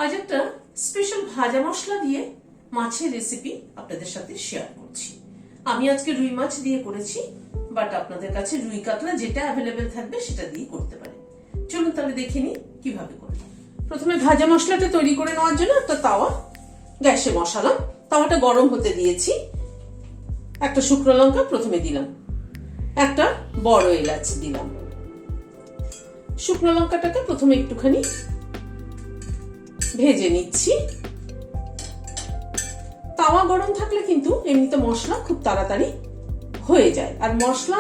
আজ একটা স্পেশাল ভাজা মশলা দিয়ে মাছের রেসিপি আপনাদের সাথে শেয়ার করছি। আমি আজকে রুই মাছ দিয়ে করেছি, বাট আপনাদের কাছে রুই কাতলা যেটা অ্যাভেলেবেল থাকবে সেটা দিয়ে করতে পারেন। চলুন তাহলে দেখে নিই কিভাবে করি। প্রথমে ভাজা মশলাটা তৈরি করে নেওয়ার জন্য একটা তাওয়া গ্যাসে বসালাম। তাওয়াটা গরম হতে দিয়েছি। একটা শুকনো লঙ্কা প্রথমে দিলাম, একটা বড় এলাচ দিলাম। শুকনো লঙ্কাটাকে প্রথমে একটুখানি ভেজে নিচ্ছি। তাওয়া গরম থাকলে কিন্তু এমনিতে মশলা খুব তাড়াতাড়ি হয়ে যায়। আর মশলা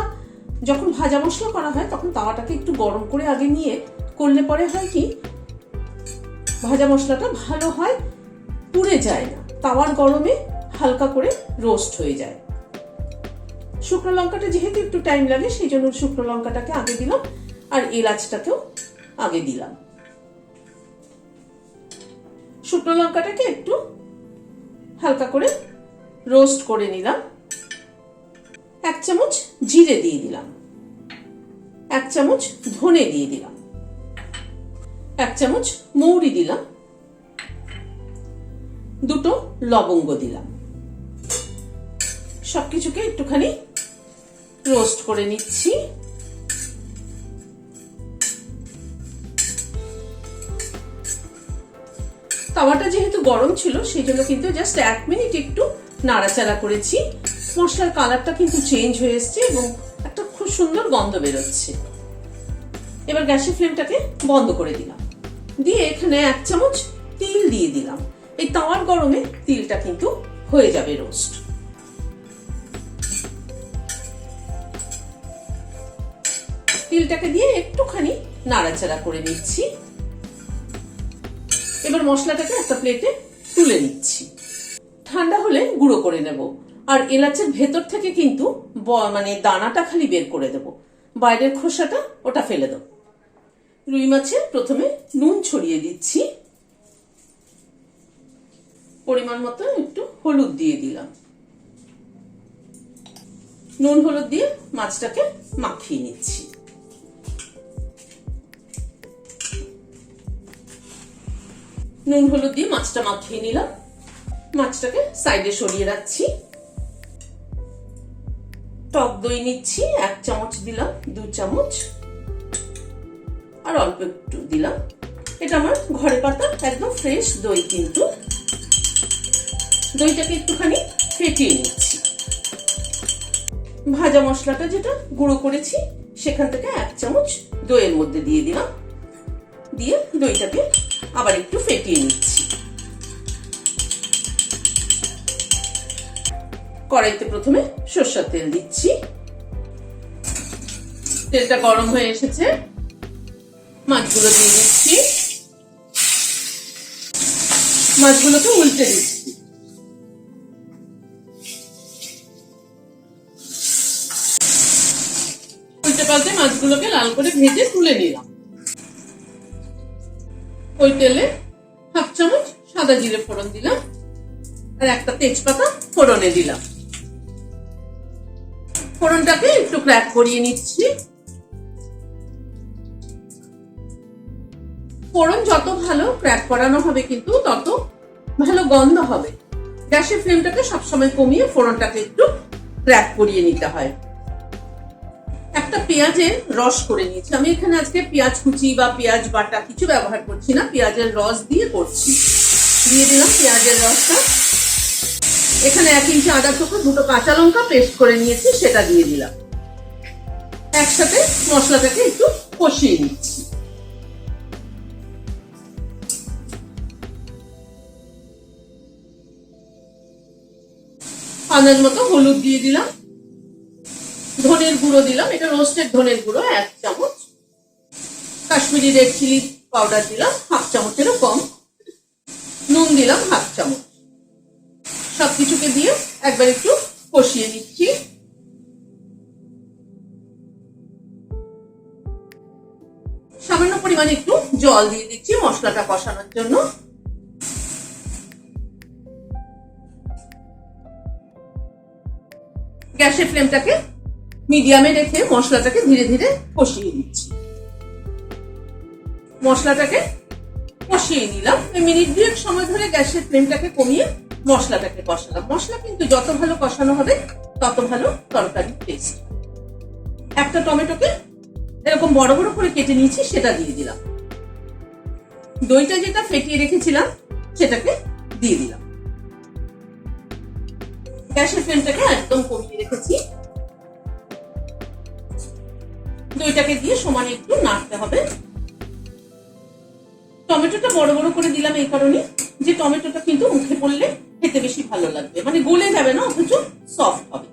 যখন ভাজা মশলা করা হয় তখন তাওয়াটাকে একটু গরম করে আগে নিয়ে করলে পরে হয় কি, ভাজা মশলাটা ভালো হয়, পুড়ে যায় না, তাওয়ার গরমে হালকা করে রোস্ট হয়ে যায়। শুকনো লঙ্কাটা যেহেতু একটু টাইম লাগে সেই জন্য শুকনো লঙ্কাটাকে আগে দিলাম, আর এলাচটাকেও আগে দিলাম। শুকনো লঙ্কাটাকে একটু হালকা করে রোস্ট করে নিলাম। 1 চামচ জিরে দিয়ে দিলাম, 1 চামচ ধনে দিয়ে দিলাম, 1 চামচ মৌরি দিলাম, 2টো লবঙ্গ দিলাম। সবকিছুকে একটুখানি রোস্ট করে নিচ্ছি। তাওয়াটা যেহেতু গরম ছিল সেই জন্য কিন্তু জাস্ট 1 মিনিট একটু নাড়াচাড়া করেছি। মশলার কালারটা কিন্তু চেঞ্জ হয়ে এসছে এবং একটা খুব সুন্দর গন্ধ বেরোচ্ছে। এবার গ্যাসের ফ্লেমটাকে বন্ধ করে দিলাম, দিয়ে এখানে 1 চামচ তিল দিয়ে দিলাম। এই তাওয়ার গরমে তিলটা কিন্তু হয়ে যাবে রোস্ট। তিলটাকে দিয়ে একটুখানি নাড়াচাড়া করে নিচ্ছি। এবার মশলাটাকে একটা প্লেটে তুলে নিচ্ছি। ঠান্ডা হলে গুঁড়ো করে নেব। আর এলাচের ভেতর থেকে কিন্তু মানে দানাটা খালি বের করে দেব, বাইরের খোসাটা ওটা ফেলে দেব। রুই মাছে প্রথমে নুন ছড়িয়ে দিচ্ছি, পরিমাণ মতো একটু হলুদ দিয়ে দিলাম। নুন হলুদ দিয়ে মাছটাকে মাখিয়ে নিচ্ছি। নুন হলুদ দিয়ে মাছটা মাখিয়ে নিলাম। মাছটাকে সাইডে সরিয়ে রাখছি। টক দই নিচ্ছি, 1 চামচ দিলাম, 2 চামচ, আর অল্প একটু দিলাম। এটা আমার ঘরে পাতা একদম ফ্রেশ দই, কিন্তু দইটাকে একটুখানি ফেটিয়ে নিচ্ছি। ভাজা মশলাটা যেটা গুঁড়ো করেছি সেখান থেকে 1 চামচ দইয়ের মধ্যে দিয়ে দিলাম, দিয়ে দইটাকে আবার একটু ফেটিয়ে নিচ্ছি। কড়াইতে প্রথমে সরষের তেল দিচ্ছি। তেলটা গরম হয়ে এসেছে, মাছগুলো দিয়ে দিচ্ছি। মাছগুলোকে উল্টে দিচ্ছি। উল্টে পাল্টে মাছগুলোকে লাল করে ভেজে তুলে নিলাম। ওই তেলে 1/2 চামচ সাদা জিরে ফোড়ন দিলাম, আর একটা তেজপাতা ফোড়নে দিলাম। ফোড়নটাকে একটু ক্র্যাক করিয়ে নিচ্ছি। ফোড়ন যত ভালো ক্র্যাক করানো হবে কিন্তু তত ভালো গন্ধ হবে। গ্যাসের ফ্লেমটাকে সবসময় কমিয়ে ফোড়নটাকে একটু ক্র্যাক করিয়ে নিতে হয়। একটা পেঁয়াজের রস করে নিয়েছি। আমি এখানে আজকে পেঁয়াজ কুচি বা পেঁয়াজ বাটা কিছু ব্যবহার করছি না, পেঁয়াজের রস দিয়ে করছি। দিয়ে দিলাম পেঁয়াজের রসটা। এখানে 1 ইঞ্চি আদা টুকরো, 2টো কাঁচা লঙ্কা পেস্ট করে নিয়েছি, সেটা দিয়ে দিলাম। একসাথে মশলাটাকে একটু কষিয়ে নিচ্ছি। আন্দাজ মতো হলুদ দিয়ে দিলাম, ধনের গুঁড়ো দিলাম, এটা রোস্টেড ধনের গুঁড়ো 1 চামচ, কাশ্মীরি রেড চিলি পাউডার দিলাম 1/2 চামচেরও কম, নুন দিলাম 1/2 চামচ। সবকিছুকে দিয়ে একবার একটু কষিয়ে নিচ্ছি। সামান্য পরিমাণে একটু জল দিয়ে দিচ্ছি মশলাটা কষানোর জন্য। গ্যাসের ফ্লেমটাকে মিডিয়ামে রেখে মশলাটাকে ধীরে ধীরে কষিয়ে নিচ্ছি। মশলাটাকে কষিয়ে নিলাম। মিনিট 2 সময় ধরে গ্যাসের ফ্লেমটাকে কমিয়ে মশলাটাকে কষালাম। মশলা কিন্তু যত ভালো কষানো হবে তত ভালো তরকারির টেস্ট। একটা টমেটোকে এরকম বড় বড় করে কেটে নিয়েছি, সেটা দিয়ে দিলাম। দইটা যেটা ফেটিয়ে রেখেছিলাম সেটাকে দিয়ে দিলাম। গ্যাসের ফ্লেমটাকে একদম কমিয়ে রেখেছি। দইটাকে দিয়ে সমানে একটু নাড়তে হবে। টমেটোটা বড় বড় করে দিলাম এই কারণে যে টমেটোটা কিন্তু মুখে পড়লে খেতে বেশি ভালো লাগবে, মানে গলে যাবে না, অথচ সফট হবে।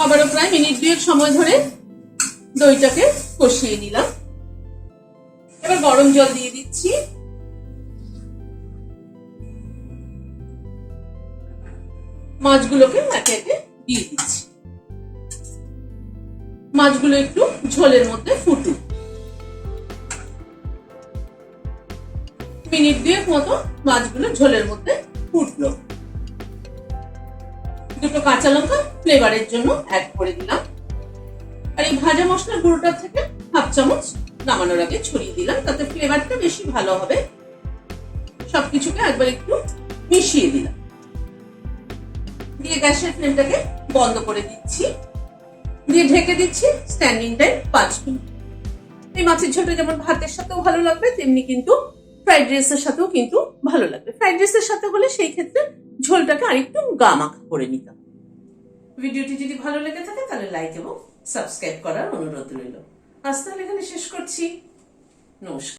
আবারও প্রায় মিনিট 2 সময় ধরে দইটাকে কষিয়ে নিলাম। এবার গরম জল দিয়ে দিচ্ছি। মাছগুলোকে একে একে দিয়ে দিচ্ছি। মাছগুলো একটু ঝোলের মধ্যে ফুটুক। মিনিট 2 মতো মাছগুলো ঝোলের মধ্যে ফুটলো। দুটো কাঁচা লঙ্কা ফ্লেভারের জন্য অ্যাড করে দিলাম। আর এই ভাজা মশলার গুঁড়োটা থেকে হাফ চামচ নামানোর আগে ছড়িয়ে দিলাম, তাতে ফ্লেভারটা বেশি ভালো হবে। সবকিছুকে একবার একটু মিশিয়ে দিলাম, দিয়ে গ্যাসের ফ্লেমটাকে বন্ধ করে দিচ্ছি, দিয়ে ঢেকে দিচ্ছি স্ট্যান্ডিং টাইম 5 মিনিট। এই মাছের ঝোলটা যেমন ভাতের সাথেও ভালো লাগবে, তেমনি কিন্তু ফ্রাইড রাইসের সাথেও কিন্তু ভালো লাগবে। ফ্রাইড রাইসের সাথে হলে সেই ক্ষেত্রে ঝোলটাকে আরেকটু গামাখা করে নিতাম। ভিডিওটি যদি ভালো লেগে থাকে তাহলে লাইক এবং সাবস্ক্রাইব করার অনুরোধ রইল। আজ তাহলে এখানে শেষ করছি। নমস্কার।